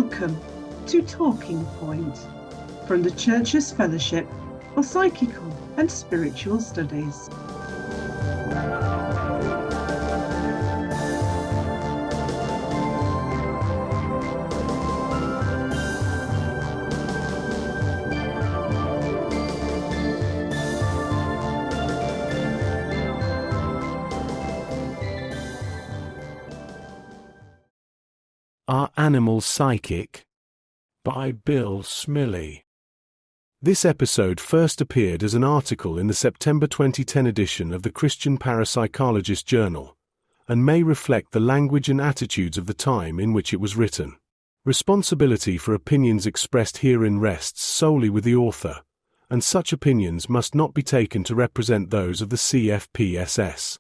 Welcome to Talking Point from the Church's Fellowship for Psychical and Spiritual Studies. Are Animals Psychic? By Bill Smiley. This episode first appeared as an article in the September 2010 edition of the Christian Parapsychologist journal, and may reflect the language and attitudes of the time in which it was written. Responsibility for opinions expressed herein rests solely with the author, and such opinions must not be taken to represent those of the CFPSS.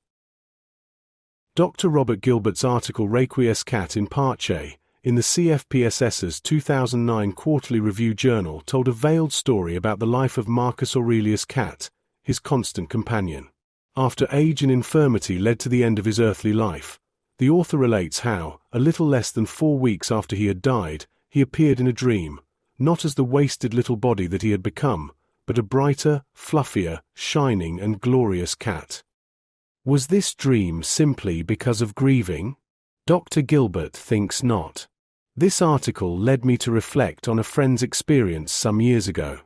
Dr. Robert Gilbert's article Requiescat in Parce, in the CFPSS's 2009 Quarterly Review Journal told a veiled story about the life of Marcus Aurelius Cat, his constant companion. After age and infirmity led to the end of his earthly life, the author relates how, a little less than 4 weeks after he had died, he appeared in a dream, not as the wasted little body that he had become, but a brighter, fluffier, shining and glorious cat. Was this dream simply because of grieving? Dr. Gilbert thinks not. This article led me to reflect on a friend's experience some years ago.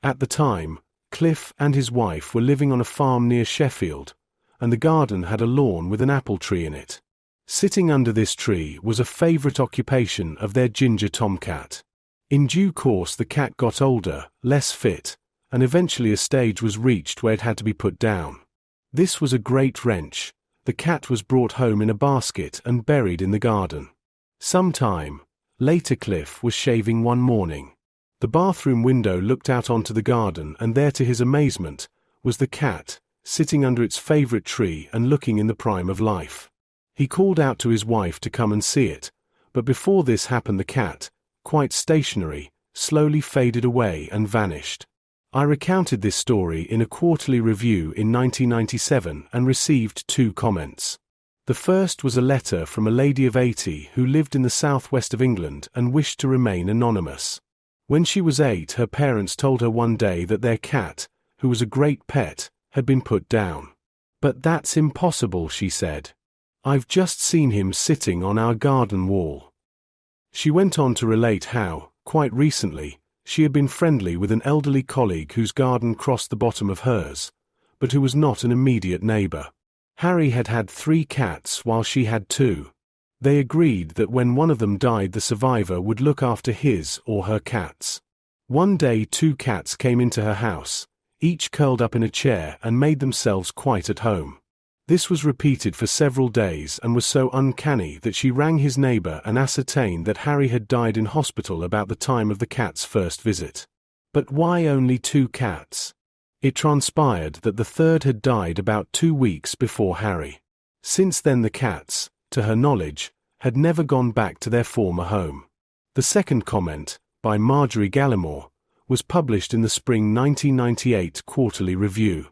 At the time, Cliff and his wife were living on a farm near Sheffield, and the garden had a lawn with an apple tree in it. Sitting under this tree was a favourite occupation of their ginger tomcat. In due course the cat got older, less fit, and eventually a stage was reached where it had to be put down. This was a great wrench. The cat was brought home in a basket and buried in the garden. Some time later Cliff was shaving one morning. The bathroom window looked out onto the garden, and there to his amazement was the cat, sitting under its favourite tree and looking in the prime of life. He called out to his wife to come and see it, but before this happened the cat, quite stationary, slowly faded away and vanished. I recounted this story in a quarterly review in 1997 and received 2 comments. The first was a letter from a lady of 80 who lived in the southwest of England and wished to remain anonymous. When she was 8, her parents told her one day that their cat, who was a great pet, had been put down. "But that's impossible," she said. "I've just seen him sitting on our garden wall." She went on to relate how, quite recently, she had been friendly with an elderly colleague whose garden crossed the bottom of hers, but who was not an immediate neighbour. Harry had had 3 cats while she had 2. They agreed that when one of them died the survivor would look after his or her cats. One day 2 cats came into her house, each curled up in a chair and made themselves quite at home. This was repeated for several days and was so uncanny that she rang his neighbour and ascertained that Harry had died in hospital about the time of the cat's first visit. But why only 2 cats? It transpired that the third had died about 2 weeks before Harry. Since then the cats, to her knowledge, had never gone back to their former home. The second comment, by Marjorie Gallimore, was published in the spring 1998 Quarterly Review.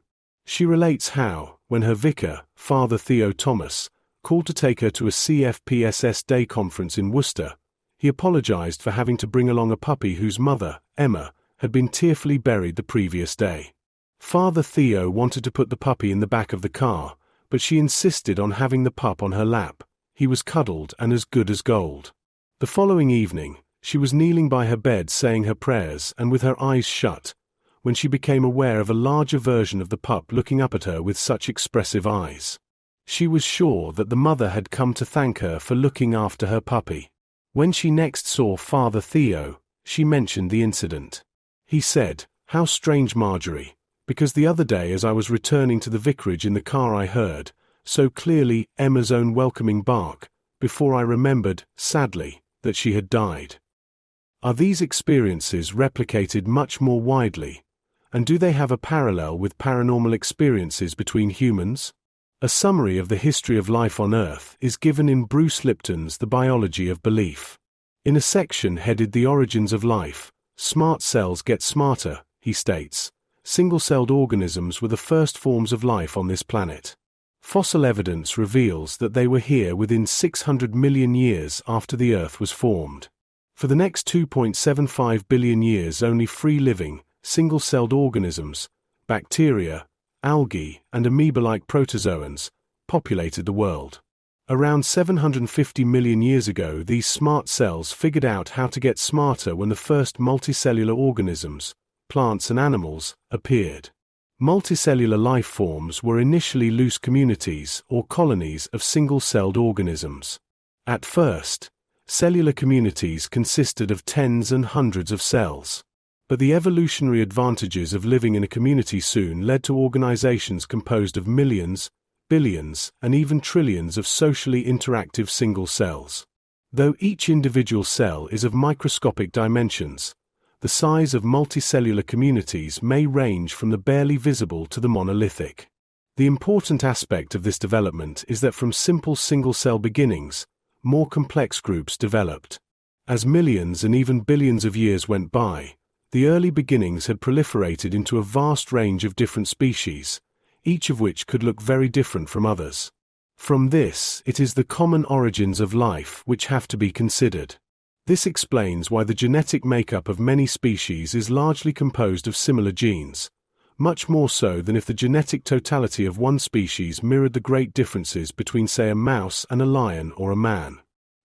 She relates how, when her vicar, Father Theo Thomas, called to take her to a CFPSS day conference in Worcester, he apologized for having to bring along a puppy whose mother, Emma, had been tearfully buried the previous day. Father Theo wanted to put the puppy in the back of the car, but she insisted on having the pup on her lap. He was cuddled and as good as gold. The following evening, she was kneeling by her bed saying her prayers and with her eyes shut, when she became aware of a larger version of the pup looking up at her with such expressive eyes. She was sure that the mother had come to thank her for looking after her puppy. When she next saw Father Theo, she mentioned the incident. He said, "How strange, Marjorie, because the other day as I was returning to the vicarage in the car I heard, so clearly, Emma's own welcoming bark, before I remembered, sadly, that she had died." Are these experiences replicated much more widely? And do they have a parallel with paranormal experiences between humans? A summary of the history of life on Earth is given in Bruce Lipton's The Biology of Belief. In a section headed The Origins of Life, "Smart cells get smarter," he states, "single-celled organisms were the first forms of life on this planet. Fossil evidence reveals that they were here within 600 million years after the Earth was formed. For the next 2.75 billion years, only free-living, single-celled organisms, bacteria, algae, and amoeba-like protozoans, populated the world. Around 750 million years ago, these smart cells figured out how to get smarter when the first multicellular organisms, plants and animals, appeared. Multicellular life forms were initially loose communities or colonies of single-celled organisms. At first, cellular communities consisted of tens and hundreds of cells. But the evolutionary advantages of living in a community soon led to organizations composed of millions, billions, and even trillions of socially interactive single cells. Though each individual cell is of microscopic dimensions, the size of multicellular communities may range from the barely visible to the monolithic. The important aspect of this development is that from simple single-cell beginnings, more complex groups developed. As millions and even billions of years went by, the early beginnings had proliferated into a vast range of different species, each of which could look very different from others. From this, it is the common origins of life which have to be considered. This explains why the genetic makeup of many species is largely composed of similar genes, much more so than if the genetic totality of one species mirrored the great differences between, say, a mouse and a lion or a man.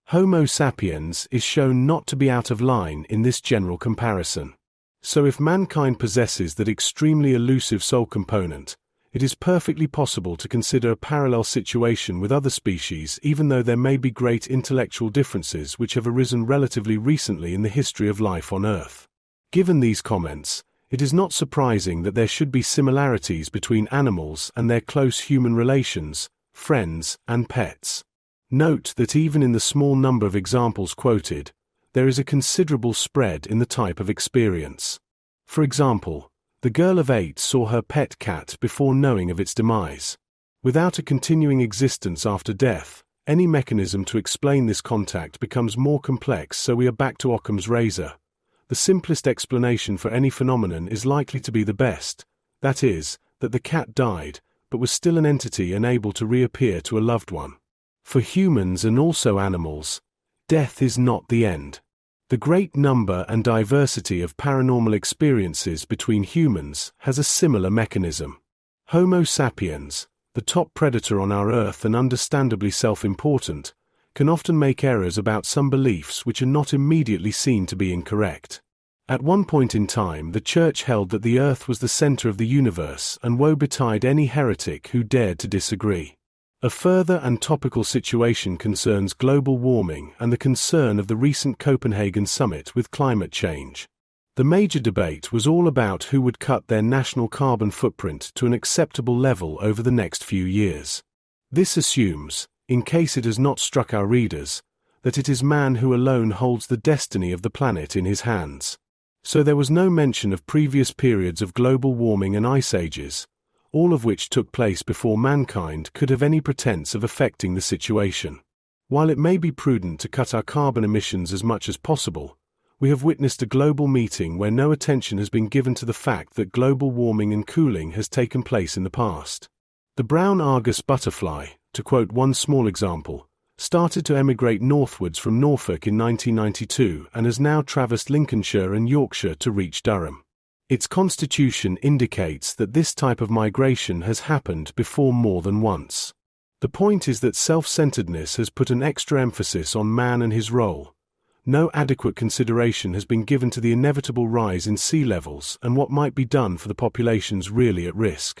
Homo sapiens is shown not to be out of line in this general comparison. So if mankind possesses that extremely elusive soul component, it is perfectly possible to consider a parallel situation with other species, even though there may be great intellectual differences which have arisen relatively recently in the history of life on Earth. Given these comments, it is not surprising that there should be similarities between animals and their close human relations, friends, and pets. Note that even in the small number of examples quoted, there is a considerable spread in the type of experience. For example, the girl of 8 saw her pet cat before knowing of its demise. Without a continuing existence after death, any mechanism to explain this contact becomes more complex, so we are back to Occam's razor. The simplest explanation for any phenomenon is likely to be the best, that is, that the cat died, but was still an entity unable to reappear to a loved one. For humans and also animals, death is not the end. The great number and diversity of paranormal experiences between humans has a similar mechanism. Homo sapiens, the top predator on our Earth and understandably self-important, can often make errors about some beliefs which are not immediately seen to be incorrect. At one point in time, the Church held that the Earth was the center of the universe, and woe betide any heretic who dared to disagree. A further and topical situation concerns global warming and the concern of the recent Copenhagen summit with climate change. The major debate was all about who would cut their national carbon footprint to an acceptable level over the next few years. This assumes, in case it has not struck our readers, that it is man who alone holds the destiny of the planet in his hands. So there was no mention of previous periods of global warming and ice ages, all of which took place before mankind could have any pretense of affecting the situation. While it may be prudent to cut our carbon emissions as much as possible, we have witnessed a global meeting where no attention has been given to the fact that global warming and cooling has taken place in the past. The brown Argus butterfly, to quote one small example, started to emigrate northwards from Norfolk in 1992 and has now traversed Lincolnshire and Yorkshire to reach Durham. Its constitution indicates that this type of migration has happened before more than once. The point is that self-centeredness has put an extra emphasis on man and his role. No adequate consideration has been given to the inevitable rise in sea levels and what might be done for the populations really at risk.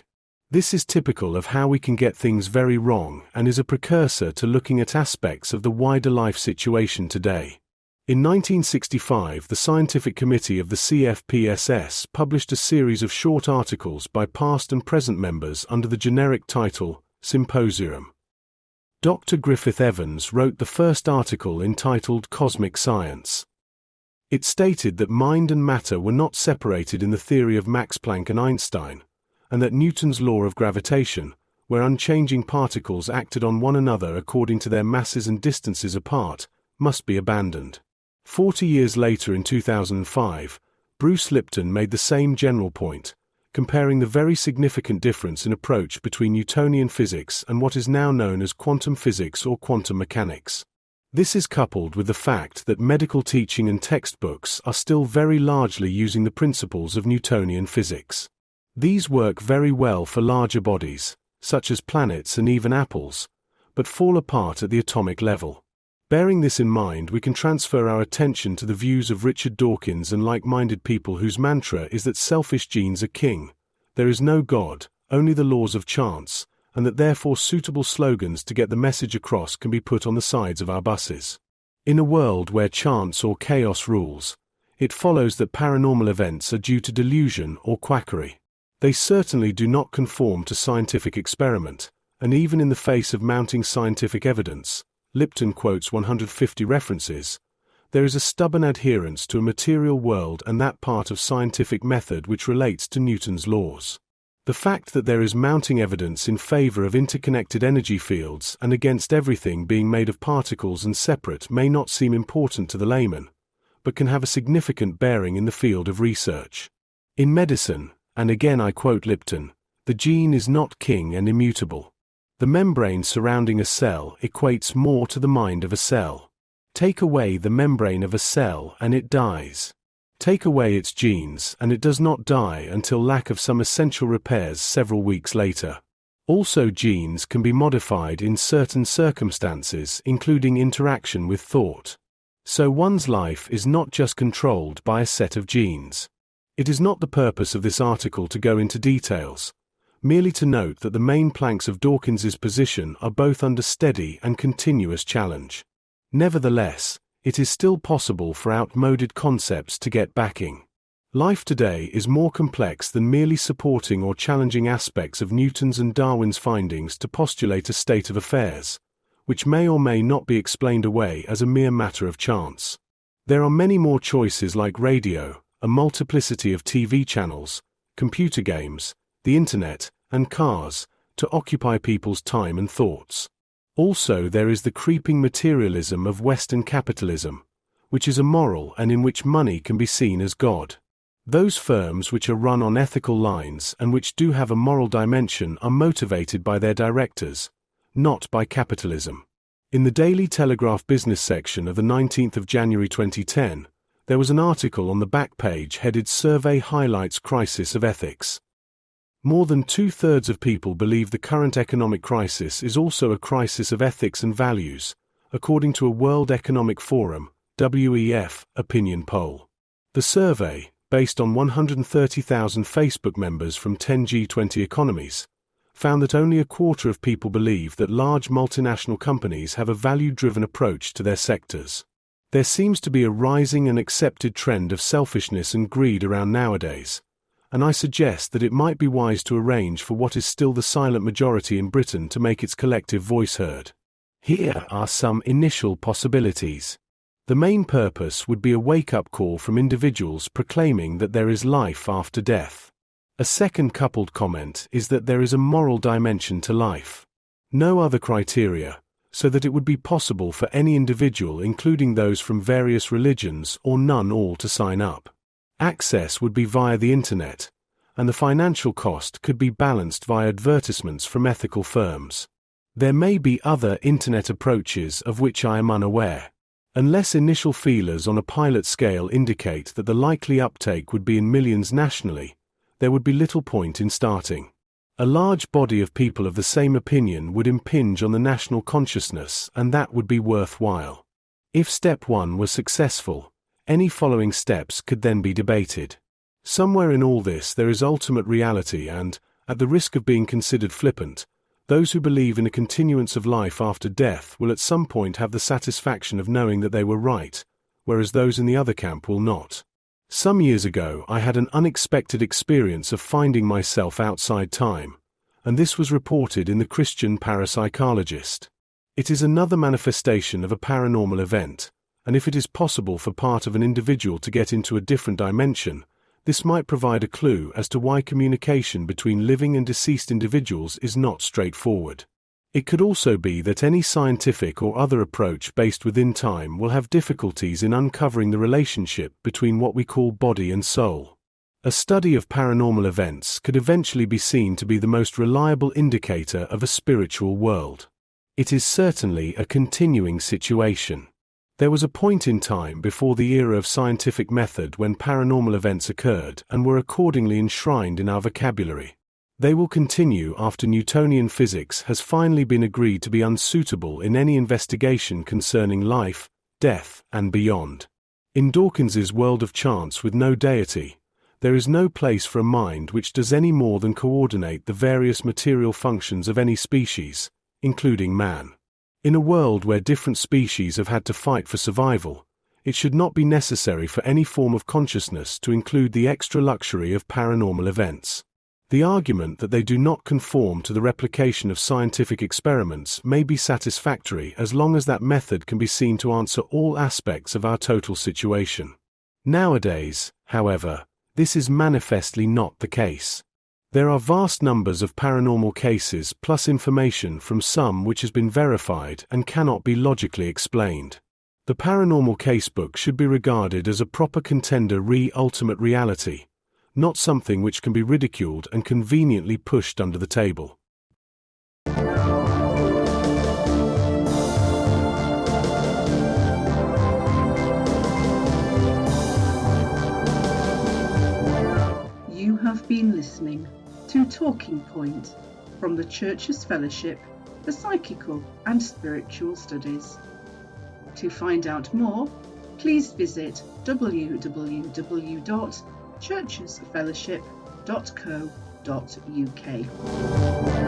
This is typical of how we can get things very wrong and is a precursor to looking at aspects of the wider life situation today. In 1965, the Scientific Committee of the CFPSS published a series of short articles by past and present members under the generic title, Symposium. Dr. Griffith Evans wrote the first article entitled Cosmic Science. It stated that mind and matter were not separated in the theory of Max Planck and Einstein, and that Newton's law of gravitation, where unchanging particles acted on one another according to their masses and distances apart, must be abandoned. 40 years later in 2005, Bruce Lipton made the same general point, comparing the very significant difference in approach between Newtonian physics and what is now known as quantum physics or quantum mechanics. This is coupled with the fact that medical teaching and textbooks are still very largely using the principles of Newtonian physics. These work very well for larger bodies, such as planets and even apples, but fall apart at the atomic level. Bearing this in mind, we can transfer our attention to the views of Richard Dawkins and like-minded people whose mantra is that selfish genes are king, there is no God, only the laws of chance, and that therefore suitable slogans to get the message across can be put on the sides of our buses. In a world where chance or chaos rules, it follows that paranormal events are due to delusion or quackery. They certainly do not conform to scientific experiment, and even in the face of mounting scientific evidence, Lipton quotes 150 references, there is a stubborn adherence to a material world and that part of scientific method which relates to Newton's laws. The fact that there is mounting evidence in favor of interconnected energy fields and against everything being made of particles and separate may not seem important to the layman, but can have a significant bearing in the field of research. In medicine, and again I quote Lipton, the gene is not king and immutable. The membrane surrounding a cell equates more to the mind of a cell. Take away the membrane of a cell and it dies. Take away its genes and it does not die until lack of some essential repairs several weeks later. Also, genes can be modified in certain circumstances, including interaction with thought. So one's life is not just controlled by a set of genes. It is not the purpose of this article to go into details, merely to note that the main planks of Dawkins's position are both under steady and continuous challenge. Nevertheless, it is still possible for outmoded concepts to get backing. Life today is more complex than merely supporting or challenging aspects of Newton's and Darwin's findings to postulate a state of affairs, which may or may not be explained away as a mere matter of chance. There are many more choices like radio, a multiplicity of TV channels, computer games, the internet, and cars, to occupy people's time and thoughts. Also, there is the creeping materialism of Western capitalism, which is immoral and in which money can be seen as God. Those firms which are run on ethical lines and which do have a moral dimension are motivated by their directors, not by capitalism. In the Daily Telegraph business section of the 19th of January 2010, there was an article on the back page headed "Survey Highlights Crisis of Ethics." More than two-thirds of people believe the current economic crisis is also a crisis of ethics and values, according to a World Economic Forum (WEF) opinion poll. The survey, based on 130,000 Facebook members from 10 G20 economies, found that only a quarter of people believe that large multinational companies have a value-driven approach to their sectors. There seems to be a rising and accepted trend of selfishness and greed around nowadays, and I suggest that it might be wise to arrange for what is still the silent majority in Britain to make its collective voice heard. Here are some initial possibilities. The main purpose would be a wake-up call from individuals proclaiming that there is life after death. A second coupled comment is that there is a moral dimension to life. No other criteria, so that it would be possible for any individual, including those from various religions or none all, to sign up. Access would be via the internet, and the financial cost could be balanced via advertisements from ethical firms. There may be other internet approaches of which I am unaware. Unless initial feelers on a pilot scale indicate that the likely uptake would be in millions nationally, there would be little point in starting. A large body of people of the same opinion would impinge on the national consciousness, and that would be worthwhile. If step 1 was successful, any following steps could then be debated. Somewhere in all this there is ultimate reality and, at the risk of being considered flippant, those who believe in a continuance of life after death will at some point have the satisfaction of knowing that they were right, whereas those in the other camp will not. Some years ago I had an unexpected experience of finding myself outside time, and this was reported in the Christian Parapsychologist. It is another manifestation of a paranormal event, and if it is possible for part of an individual to get into a different dimension, this might provide a clue as to why communication between living and deceased individuals is not straightforward. It could also be that any scientific or other approach based within time will have difficulties in uncovering the relationship between what we call body and soul. A study of paranormal events could eventually be seen to be the most reliable indicator of a spiritual world. It is certainly a continuing situation. There was a point in time before the era of scientific method when paranormal events occurred and were accordingly enshrined in our vocabulary. They will continue after Newtonian physics has finally been agreed to be unsuitable in any investigation concerning life, death, and beyond. In Dawkins's world of chance with no deity, there is no place for a mind which does any more than coordinate the various material functions of any species, including man. In a world where different species have had to fight for survival, it should not be necessary for any form of consciousness to include the extra luxury of paranormal events. The argument that they do not conform to the replication of scientific experiments may be satisfactory as long as that method can be seen to answer all aspects of our total situation. Nowadays, however, this is manifestly not the case. There are vast numbers of paranormal cases plus information from some which has been verified and cannot be logically explained. The paranormal casebook should be regarded as a proper contender ultimate reality, not something which can be ridiculed and conveniently pushed under the table. You have been listening to Talking Point from the Church's Fellowship for Psychical and Spiritual Studies. To find out more, please visit www.churchesfellowship.co.uk.